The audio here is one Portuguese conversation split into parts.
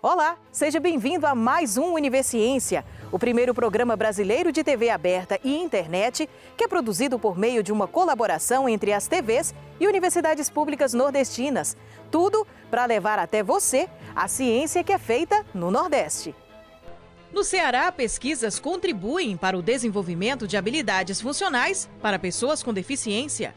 Olá, seja bem-vindo a mais um Univerciência, o primeiro programa brasileiro de TV aberta e internet que é produzido por meio de uma colaboração entre as TVs e universidades públicas nordestinas. Tudo para levar até você a ciência que é feita no Nordeste. No Ceará, pesquisas contribuem para o desenvolvimento de habilidades funcionais para pessoas com deficiência.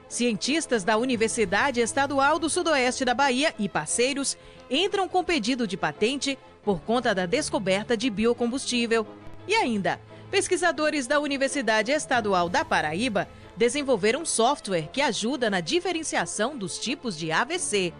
Cientistas da Universidade Estadual do Sudoeste da Bahia e parceiros entram com pedido de patente por conta da descoberta de biocombustível. E ainda, pesquisadores da Universidade Estadual da Paraíba desenvolveram um software que ajuda na diferenciação dos tipos de AVC.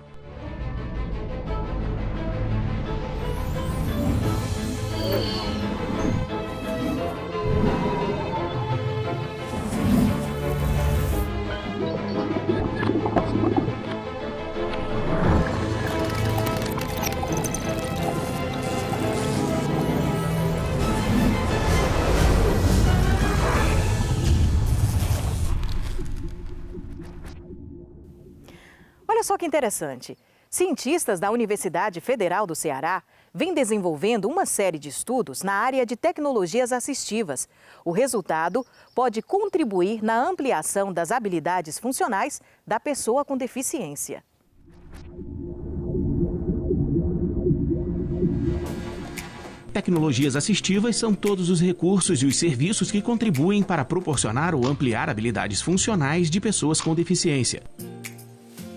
Olha só que interessante. Cientistas da Universidade Federal do Ceará vêm desenvolvendo uma série de estudos na área de tecnologias assistivas. O resultado pode contribuir na ampliação das habilidades funcionais da pessoa com deficiência. Tecnologias assistivas são todos os recursos e os serviços que contribuem para proporcionar ou ampliar habilidades funcionais de pessoas com deficiência.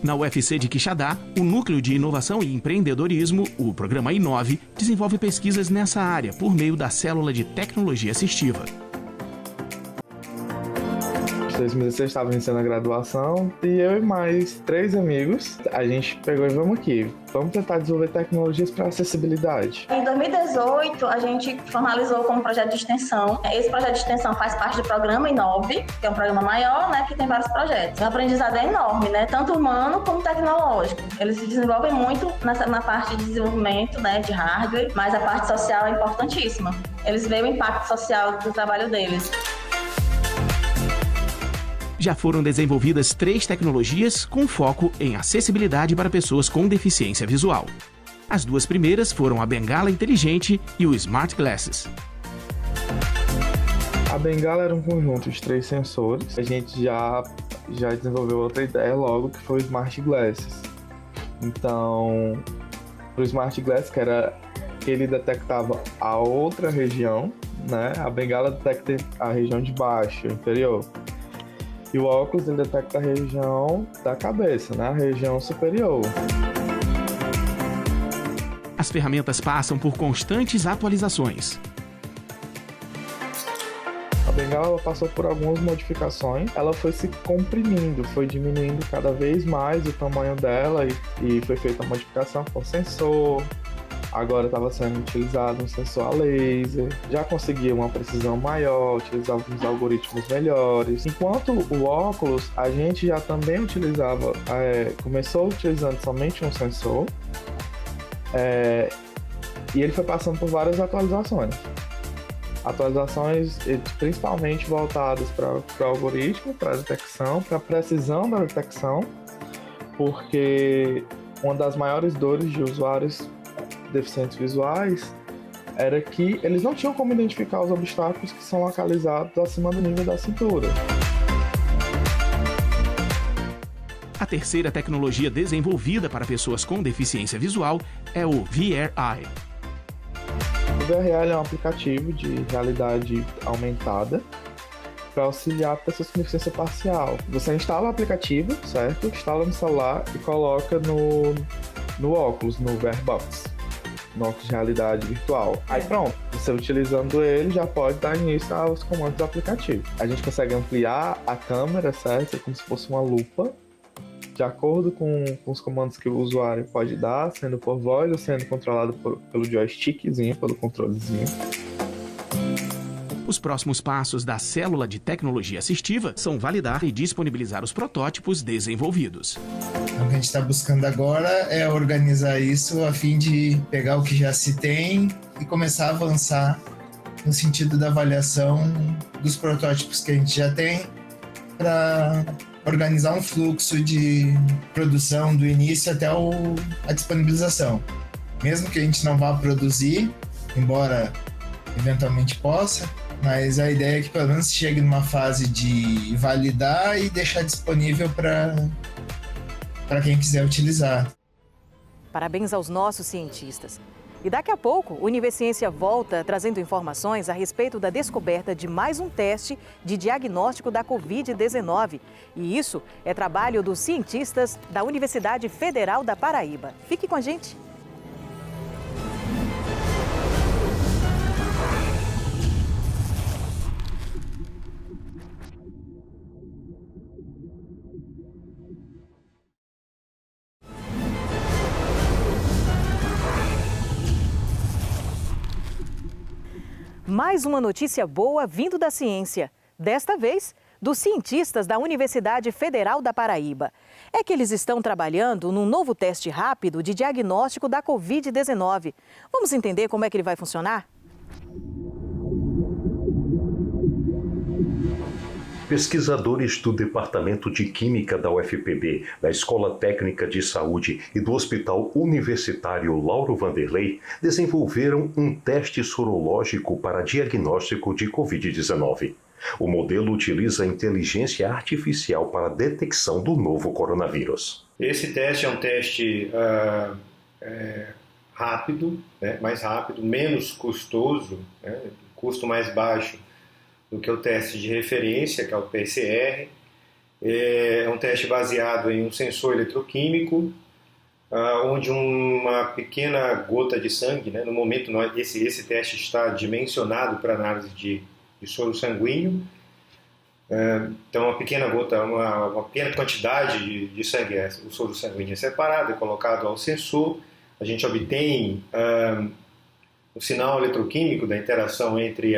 Na UFC de Quixadá, o Núcleo de Inovação e Empreendedorismo, o programa Inove, desenvolve pesquisas nessa área por meio da Célula de Tecnologia Assistiva. Em 2016 estava iniciando a graduação e eu e mais 3 amigos, a gente pegou e vamos tentar desenvolver tecnologias para acessibilidade. Em 2018, a gente formalizou como projeto de extensão. Esse projeto de extensão faz parte do programa Inove, que é um programa maior, né, que tem vários projetos. O aprendizado é enorme, né, tanto humano como tecnológico. Eles se desenvolvem muito na parte de desenvolvimento, né, de hardware, mas a parte social é importantíssima. Eles veem o impacto social do trabalho deles. Já foram desenvolvidas 3 tecnologias com foco em acessibilidade para pessoas com deficiência visual. As 2 primeiras foram a bengala inteligente e o Smart Glasses. A bengala era um conjunto de 3 sensores. A gente já desenvolveu outra ideia logo, que foi o Smart Glasses. Então, o Smart Glass, que era que ele detectava a outra região, né? A bengala detecta a região de baixo, inferior. E o óculos ele detecta a região da cabeça, né? A região superior. As ferramentas passam por constantes atualizações. A bengala passou por algumas modificações. Ela foi se comprimindo, foi diminuindo cada vez mais o tamanho dela e foi feita a modificação com sensor. Agora estava sendo utilizado um sensor a laser, já conseguia uma precisão maior, utilizava uns algoritmos melhores. Enquanto o óculos, a gente já também utilizava, começou utilizando somente um sensor, e ele foi passando por várias atualizações. Atualizações principalmente voltadas para o algoritmo, para a detecção, para a precisão da detecção, porque uma das maiores dores de usuários deficientes visuais era que eles não tinham como identificar os obstáculos que são localizados acima do nível da cintura. A terceira tecnologia desenvolvida para pessoas com deficiência visual é o VRI. O VRI é um aplicativo de realidade aumentada para auxiliar pessoas com deficiência parcial. Você instala o aplicativo, certo? Instala no celular e coloca no óculos, no VRBox. No óculos de realidade virtual. Aí pronto, você utilizando ele já pode dar início aos comandos do aplicativo. A gente consegue ampliar a câmera, certo? Como se fosse uma lupa, de acordo com os comandos que o usuário pode dar, sendo por voz ou sendo controlado pelo joystickzinho, pelo controlezinho. Os próximos passos da Célula de Tecnologia Assistiva são validar e disponibilizar os protótipos desenvolvidos. O que a gente está buscando agora é organizar isso a fim de pegar o que já se tem e começar a avançar no sentido da avaliação dos protótipos que a gente já tem para organizar um fluxo de produção do início até a disponibilização. mesmo que a gente não vá produzir, embora eventualmente possa, mas a ideia é que pelo menos chegue numa fase de validar e deixar disponível para quem quiser utilizar. Parabéns aos nossos cientistas. E daqui a pouco, o Univerciência volta trazendo informações a respeito da descoberta de mais um teste de diagnóstico da Covid-19. E isso é trabalho dos cientistas da Universidade Federal da Paraíba. Fique com a gente. Mais uma notícia boa vindo da ciência. Desta vez, dos cientistas da Universidade Federal da Paraíba. É que eles estão trabalhando num novo teste rápido de diagnóstico da Covid-19. Vamos entender como é que ele vai funcionar? Pesquisadores do Departamento de Química da UFPB, da Escola Técnica de Saúde e do Hospital Universitário Lauro Vanderlei desenvolveram um teste sorológico para diagnóstico de Covid-19. O modelo utiliza inteligência artificial para a detecção do novo coronavírus. Esse teste é um teste rápido, né, mais rápido, menos custoso, né, custo mais baixo do que o teste de referência, que é o PCR. É um teste baseado em um sensor eletroquímico, onde uma pequena gota de sangue, né, no momento esse teste está dimensionado para análise de soro sanguíneo. Então, uma pequena gota, uma pequena quantidade de sangue, o soro sanguíneo é separado, é colocado ao sensor. A gente obtém o sinal eletroquímico da interação entre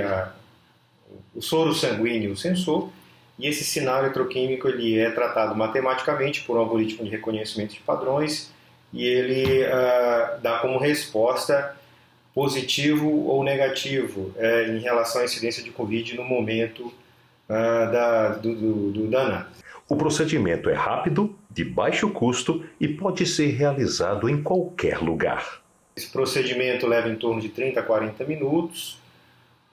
o soro sanguíneo e o sensor, e esse sinal eletroquímico ele é tratado matematicamente por um algoritmo de reconhecimento de padrões, e ele dá como resposta positivo ou negativo em relação à incidência de Covid no momento da análise. O procedimento é rápido, de baixo custo e pode ser realizado em qualquer lugar. Esse procedimento leva em torno de 30 a 40 minutos.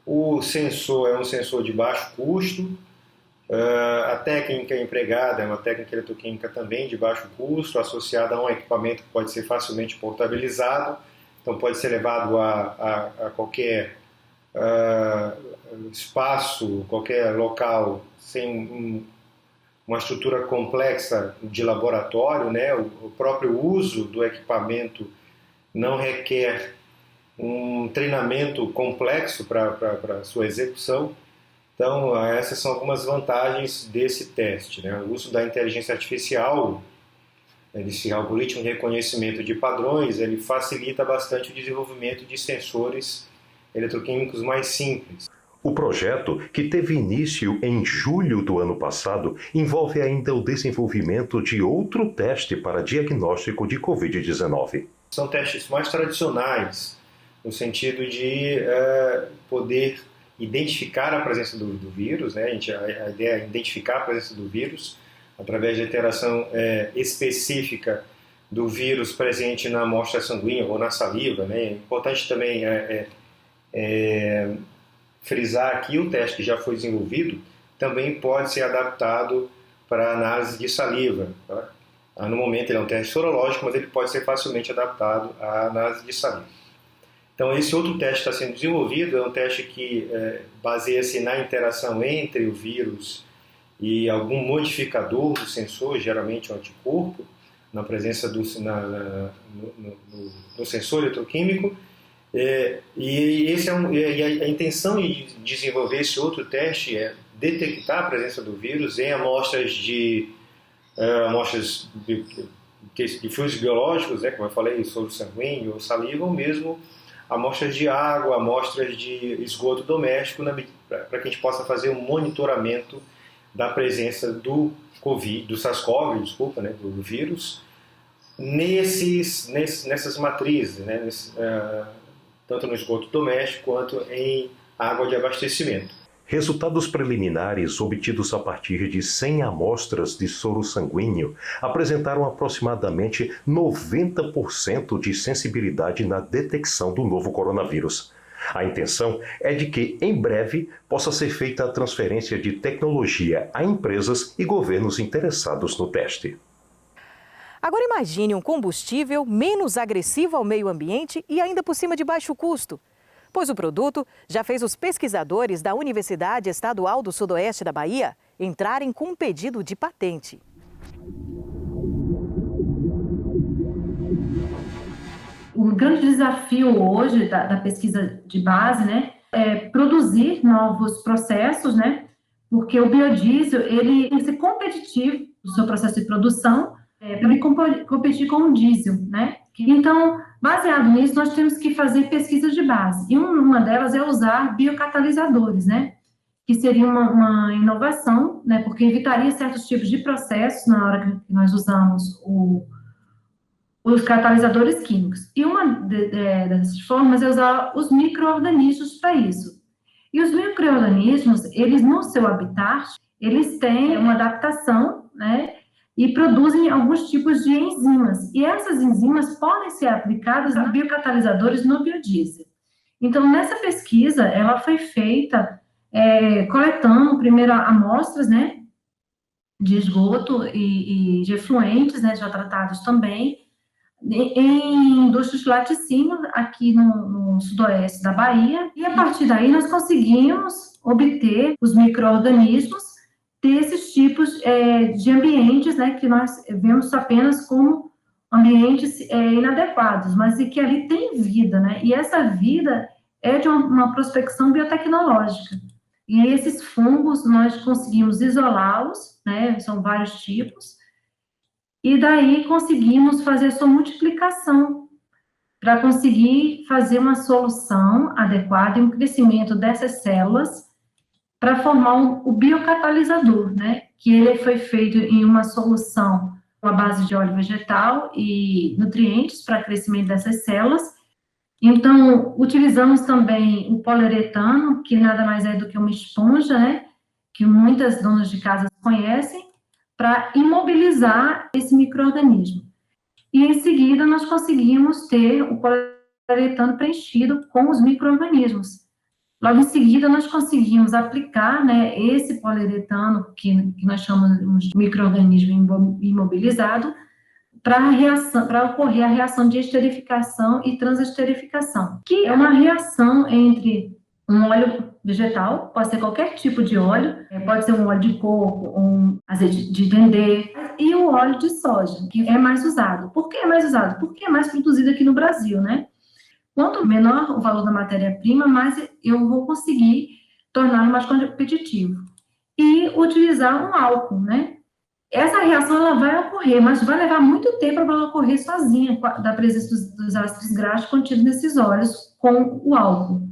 O sensor é um sensor de baixo custo. A técnica empregada é uma técnica eletroquímica também de baixo custo, associada a um equipamento que pode ser facilmente portabilizado. Então pode ser levado a qualquer espaço, qualquer local, sem uma estrutura complexa de laboratório, né? O próprio uso do equipamento não requer um treinamento complexo para sua execução. Então, essas são algumas vantagens desse teste, né? O uso da inteligência artificial, esse algoritmo de reconhecimento de padrões, ele facilita bastante o desenvolvimento de sensores eletroquímicos mais simples. O projeto, que teve início em julho do ano passado, envolve ainda o desenvolvimento de outro teste para diagnóstico de Covid-19. São testes mais tradicionais, no sentido de poder identificar a presença do vírus, né? A ideia é identificar a presença do vírus através de interação específica do vírus presente na amostra sanguínea ou na saliva, né? É importante também frisar que o teste que já foi desenvolvido também pode ser adaptado para análise de saliva. Tá? No momento ele é um teste sorológico, mas ele pode ser facilmente adaptado à análise de saliva. Então esse outro teste está sendo desenvolvido, é um teste que baseia-se na interação entre o vírus e algum modificador do sensor, geralmente um anticorpo, na presença no sensor eletroquímico. E a intenção de desenvolver esse outro teste é detectar a presença do vírus em amostras de fluidos biológicos, né, como eu falei, soro sanguíneo ou saliva, ou mesmo amostras de água, amostras de esgoto doméstico, para que a gente possa fazer um monitoramento da presença do SARS-CoV, né, do vírus, nessas matrizes, né, tanto no esgoto doméstico quanto em água de abastecimento. Resultados preliminares obtidos a partir de 100 amostras de soro sanguíneo apresentaram aproximadamente 90% de sensibilidade na detecção do novo coronavírus. A intenção é de que, em breve, possa ser feita a transferência de tecnologia a empresas e governos interessados no teste. Agora imagine um combustível menos agressivo ao meio ambiente e ainda por cima de baixo custo. Pois o produto já fez os pesquisadores da Universidade Estadual do Sudoeste da Bahia entrarem com um pedido de patente. O grande desafio hoje da pesquisa de base, né, é produzir novos processos, né, porque o biodiesel ele tem que ser competitivo no seu processo de produção para ele competir com o diesel, né? Então, baseado nisso, nós temos que fazer pesquisas de base. E uma delas é usar biocatalisadores, né? Que seria uma inovação, né? Porque evitaria certos tipos de processos na hora que nós usamos os catalisadores químicos. E uma dessas formas é usar os micro-organismos para isso. E os micro-organismos, eles no seu habitat, eles têm uma adaptação, né? E produzem alguns tipos de enzimas. E essas enzimas podem ser aplicadas a biocatalisadores no biodiesel. Então, nessa pesquisa, ela foi feita coletando primeiro amostras, né, de esgoto e de efluentes, né, já tratados também, em indústrias de laticínio, aqui no sudoeste da Bahia. E, a partir daí, nós conseguimos obter os micro-organismos desses tipos de ambientes, né, que nós vemos apenas como ambientes inadequados, mas que ali tem vida, né, e essa vida é de uma prospecção biotecnológica. E esses fungos, nós conseguimos isolá-los, né, são vários tipos, e daí conseguimos fazer sua multiplicação, para conseguir fazer uma solução adequada e um crescimento dessas células, para formar o biocatalisador, né? Que ele foi feito em uma solução à base de óleo vegetal e nutrientes para crescimento dessas células. Então, utilizamos também o poliuretano, que nada mais é do que uma esponja, né? Que muitas donas de casa conhecem, para imobilizar esse micro-organismo. E, em seguida, nós conseguimos ter o poliuretano preenchido com os micro-organismos. Logo em seguida, nós conseguimos aplicar, né, esse poliuretano, que nós chamamos de micro-organismo imobilizado, para ocorrer a reação de esterificação e transesterificação, que é uma reação entre um óleo vegetal, pode ser qualquer tipo de óleo, pode ser um óleo de coco, um azeite de dendê, e o óleo de soja, que é mais usado. Por que é mais usado? Porque é mais produzido aqui no Brasil, né? Quanto menor o valor da matéria-prima, mais eu vou conseguir torná-lo mais competitivo. E utilizar um álcool, né? Essa reação ela vai ocorrer, mas vai levar muito tempo para ela ocorrer sozinha, da presença dos ácidos graxos contidos nesses óleos com o álcool.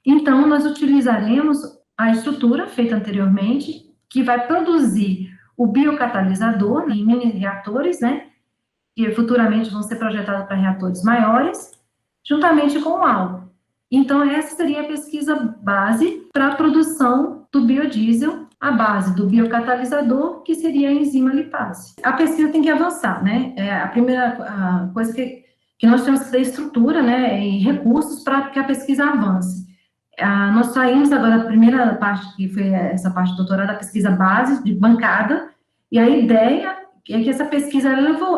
Então, nós utilizaremos a estrutura feita anteriormente, que vai produzir o biocatalisador em mini reatores, né? Que futuramente vão ser projetados para reatores maiores, juntamente com o álcool. Então, essa seria a pesquisa base para a produção do biodiesel, a base do biocatalisador, que seria a enzima lipase. A pesquisa tem que avançar, né? A primeira coisa que nós temos que ter estrutura, né, e recursos para que a pesquisa avance. Nós saímos agora da primeira parte, que foi essa parte do doutorado, da pesquisa base, de bancada, e a ideia é que essa pesquisa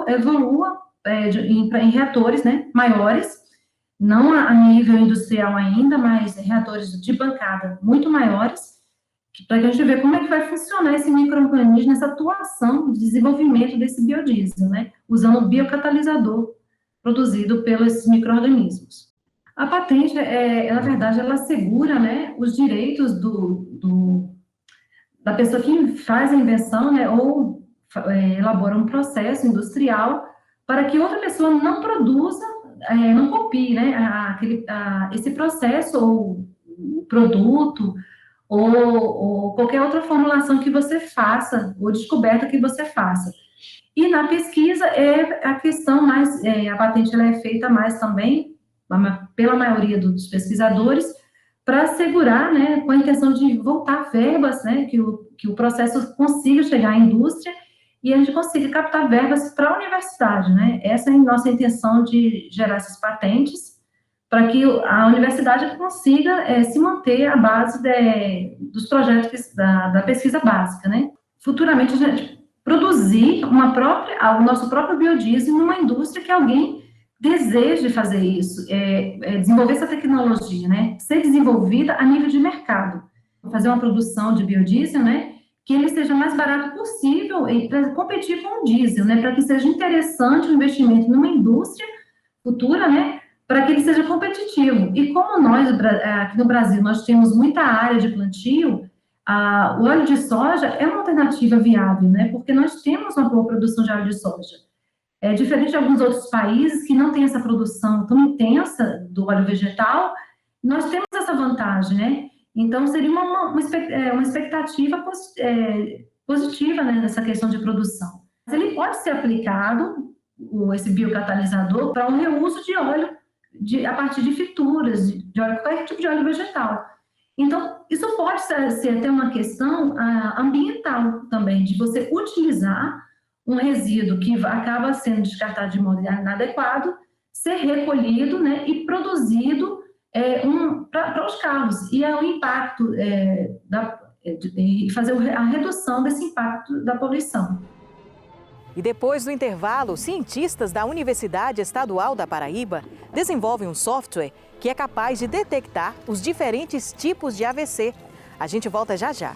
evolua em reatores, né, maiores, não a nível industrial ainda, mas reatores de bancada muito maiores, para que a gente veja como é que vai funcionar esse micro-organismo nessa atuação de desenvolvimento desse biodiesel, né, usando o biocatalisador produzido pelos micro-organismos. A patente, na verdade, ela assegura, né, os direitos da pessoa que faz a invenção, né, ou elabora um processo industrial para que outra pessoa não produza, não copie, né, esse processo ou produto ou qualquer outra formulação que você faça ou descoberta que você faça. E na pesquisa a questão mais, a patente ela é feita mais também pela maioria dos pesquisadores, para assegurar, né, com a intenção de voltar verbas, né, que o processo consiga chegar à indústria e a gente consiga captar verbas para a universidade, né? Essa é a nossa intenção de gerar essas patentes, para que a universidade consiga se manter à base dos projetos da pesquisa básica, né? Futuramente, a gente produzir o nosso próprio biodiesel numa indústria que alguém deseje fazer isso, desenvolver essa tecnologia, né? Ser desenvolvida a nível de mercado. Fazer uma produção de biodiesel, né? Que ele seja mais barato possível para competir com o diesel, né? Para que seja interessante o investimento numa indústria futura, né? Para que ele seja competitivo. E como nós, aqui no Brasil, nós temos muita área de plantio, o óleo de soja é uma alternativa viável, né? Porque nós temos uma boa produção de óleo de soja. É diferente de alguns outros países que não têm essa produção tão intensa do óleo vegetal, nós temos essa vantagem, né? Então, seria uma expectativa positiva, né, nessa questão de produção. Mas ele pode ser aplicado, esse biocatalisador, para um reuso de óleo a partir de frituras, de óleo, qualquer tipo de óleo vegetal. Então, isso pode ser até uma questão ambiental também, de você utilizar um resíduo que acaba sendo descartado de modo inadequado, ser recolhido, né, e produzido para os carros. E o impacto, e fazer a redução desse impacto da poluição. E depois do intervalo, cientistas da Universidade Estadual da Paraíba desenvolvem um software que é capaz de detectar os diferentes tipos de AVC. A gente volta já já.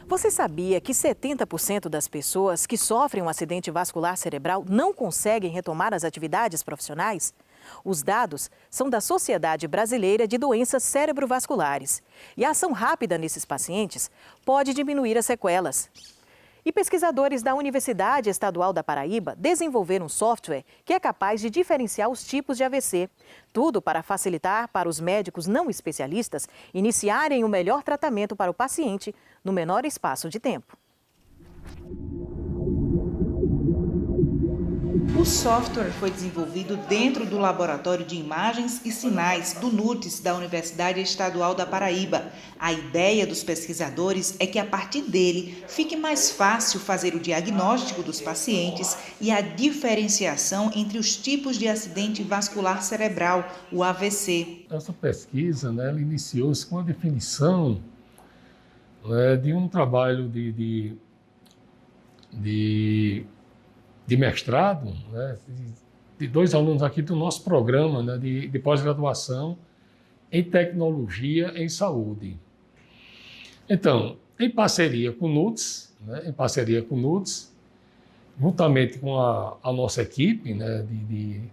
Você sabia que 70% das pessoas que sofrem um acidente vascular cerebral não conseguem retomar as atividades profissionais? Os dados são da Sociedade Brasileira de Doenças Cerebrovasculares. E a ação rápida nesses pacientes pode diminuir as sequelas. E pesquisadores da Universidade Estadual da Paraíba desenvolveram um software que é capaz de diferenciar os tipos de AVC. Tudo para facilitar para os médicos não especialistas iniciarem o melhor tratamento para o paciente no menor espaço de tempo. O software foi desenvolvido dentro do Laboratório de Imagens e Sinais do NUTES da Universidade Estadual da Paraíba. A ideia dos pesquisadores é que a partir dele fique mais fácil fazer o diagnóstico dos pacientes e a diferenciação entre os tipos de acidente vascular cerebral, o AVC. Essa pesquisa, ela iniciou-se com a definição de um trabalho de mestrado, de dois alunos aqui do nosso programa de pós-graduação em tecnologia em saúde. Então, em parceria com o NUTES, juntamente com a nossa equipe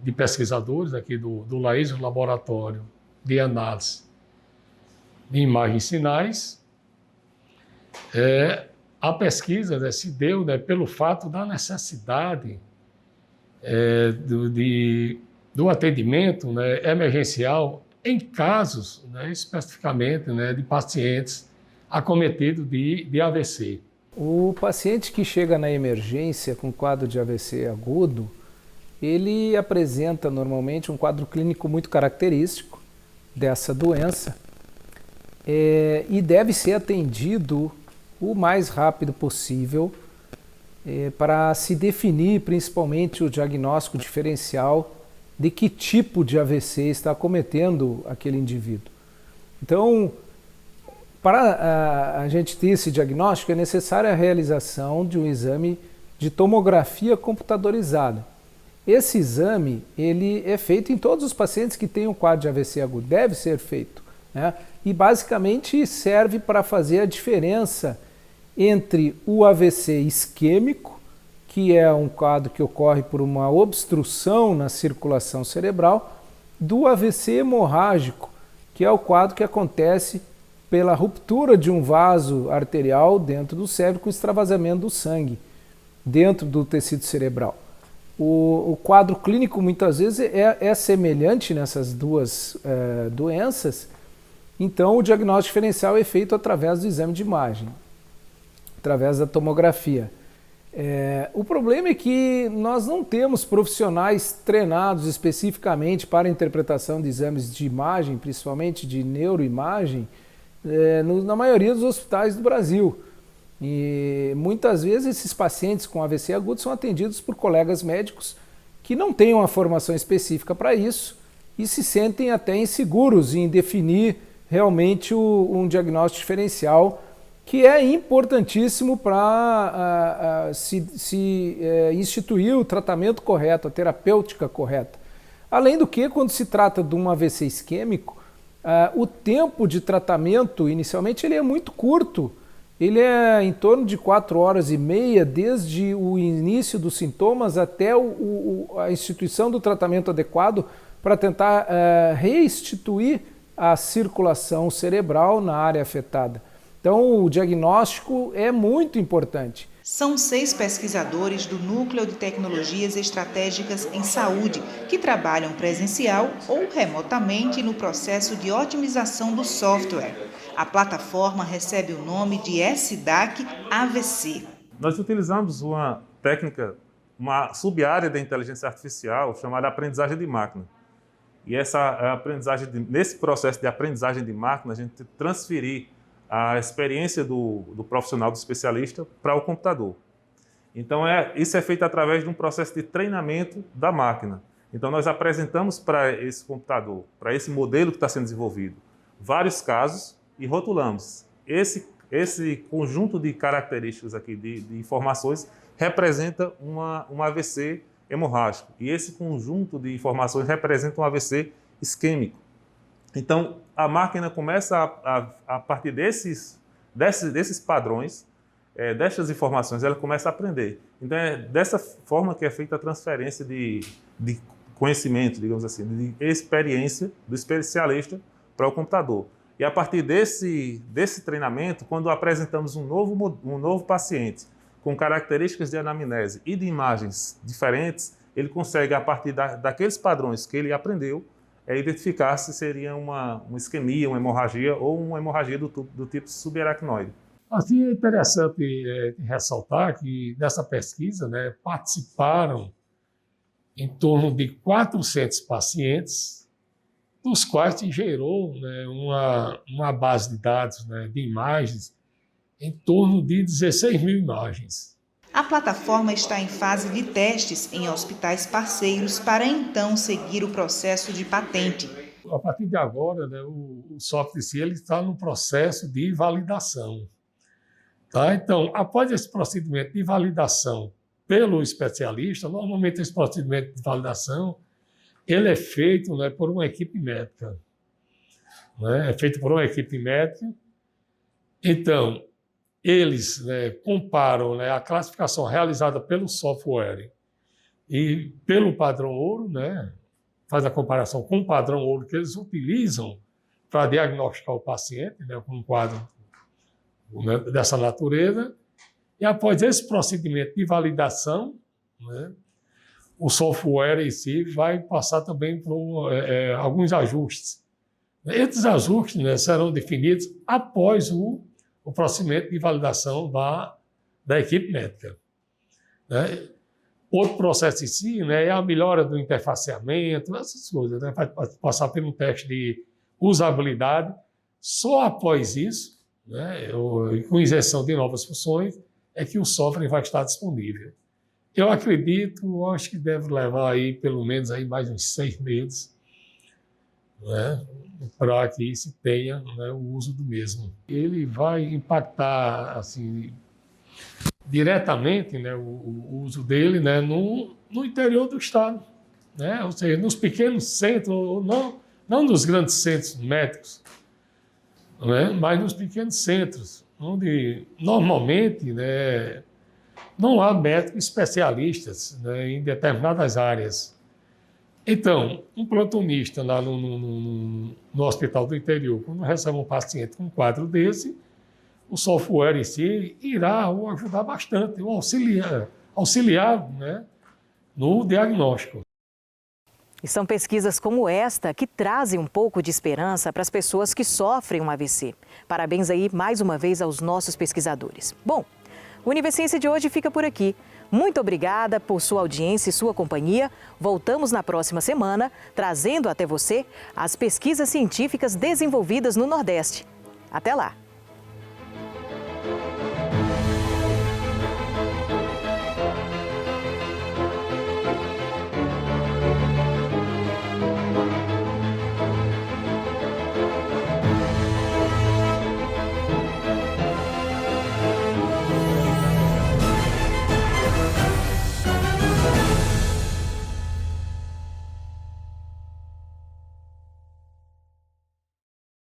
de pesquisadores aqui do LAIS, o Laboratório de Análise de Imagens e Sinais, a pesquisa se deu pelo fato da necessidade do atendimento emergencial em casos, especificamente, de pacientes acometidos de AVC. O paciente que chega na emergência com quadro de AVC agudo, ele apresenta normalmente um quadro clínico muito característico dessa doença e deve ser atendido o mais rápido possível para se definir principalmente o diagnóstico diferencial de que tipo de AVC está acometendo aquele indivíduo. Então, para a gente ter esse diagnóstico, é necessária a realização de um exame de tomografia computadorizada. Esse exame ele é feito em todos os pacientes que têm um quadro de AVC agudo, deve ser feito, e basicamente serve para fazer a diferença entre o AVC isquêmico, que é um quadro que ocorre por uma obstrução na circulação cerebral, do AVC hemorrágico, que é o quadro que acontece pela ruptura de um vaso arterial dentro do cérebro com extravasamento do sangue dentro do tecido cerebral. O quadro clínico muitas vezes é semelhante nessas duas doenças, então o diagnóstico diferencial é feito através do exame de imagem, através da tomografia. O problema é que nós não temos profissionais treinados especificamente para a interpretação de exames de imagem, principalmente de neuroimagem, na maioria dos hospitais do Brasil. E muitas vezes esses pacientes com AVC agudo são atendidos por colegas médicos que não têm uma formação específica para isso e se sentem até inseguros em definir realmente um diagnóstico diferencial, que é importantíssimo para se instituir o tratamento correto, a terapêutica correta. Além do que, quando se trata de um AVC isquêmico, o tempo de tratamento, inicialmente, ele é muito curto. Ele é em torno de 4 horas e meia, desde o início dos sintomas até a instituição do tratamento adequado para tentar restituir a circulação cerebral na área afetada. Então, o diagnóstico é muito importante. São 6 pesquisadores do Núcleo de Tecnologias Estratégicas em Saúde que trabalham presencial ou remotamente no processo de otimização do software. A plataforma recebe o nome de SDAC AVC. Nós utilizamos uma técnica, uma sub-área da inteligência artificial chamada aprendizagem de máquina. E essa aprendizagem, nesse processo de aprendizagem de máquina, a gente transferir a experiência do profissional, do especialista, para o computador. Então, isso é feito através de um processo de treinamento da máquina. Então, nós apresentamos para esse computador, para esse modelo que está sendo desenvolvido, vários casos e rotulamos. Esse conjunto de características aqui, de informações, representa um AVC hemorrágico. E esse conjunto de informações representa um AVC isquêmico. Então, a máquina começa a partir desses padrões, dessas informações, ela começa a aprender. Então, é dessa forma que é feita a transferência de conhecimento, digamos assim, de experiência do especialista para o computador. E a partir desse treinamento, quando apresentamos um novo paciente com características de anamnese e de imagens diferentes, ele consegue, a partir daqueles padrões que ele aprendeu, identificar se seria uma isquemia, uma hemorragia ou uma hemorragia do tipo subaracnoide. Assim, é interessante ressaltar que nessa pesquisa participaram em torno de 400 pacientes, dos quais se gerou uma base de dados de imagens em torno de 16 mil imagens. A plataforma está em fase de testes em hospitais parceiros para então seguir o processo de patente. A partir de agora, o software em si está no processo de validação. Tá? Então, após esse procedimento de validação pelo especialista, normalmente esse procedimento de validação ele é feito por uma equipe médica. É feito por uma equipe médica. Então, eles comparam a classificação realizada pelo software e pelo padrão ouro, faz a comparação com o padrão ouro que eles utilizam para diagnosticar o paciente, com um quadro dessa natureza. E após esse procedimento de validação, o software em si vai passar também por alguns ajustes. Esses ajustes serão definidos após o procedimento de validação da equipe médica. Outro processo em si é a melhora do interfaceamento, essas coisas. Vai passar por um teste de usabilidade. Só após isso, com injeção de novas funções, é que o software vai estar disponível. Eu acho que deve levar aí pelo menos aí mais uns 6 meses, para que se tenha o uso do mesmo. Ele vai impactar assim, diretamente o uso dele no interior do estado, ou seja, nos pequenos centros, não nos grandes centros médicos, mas nos pequenos centros, onde normalmente não há médicos especialistas em determinadas áreas. Então, um plantonista lá no hospital do interior, quando recebe um paciente com um quadro desse, o software em si irá o ajudar bastante, o auxiliar no diagnóstico. E são pesquisas como esta que trazem um pouco de esperança para as pessoas que sofrem um AVC. Parabéns aí mais uma vez aos nossos pesquisadores. Bom, o Universiência de hoje fica por aqui. Muito obrigada por sua audiência e sua companhia. Voltamos na próxima semana, trazendo até você as pesquisas científicas desenvolvidas no Nordeste. Até lá!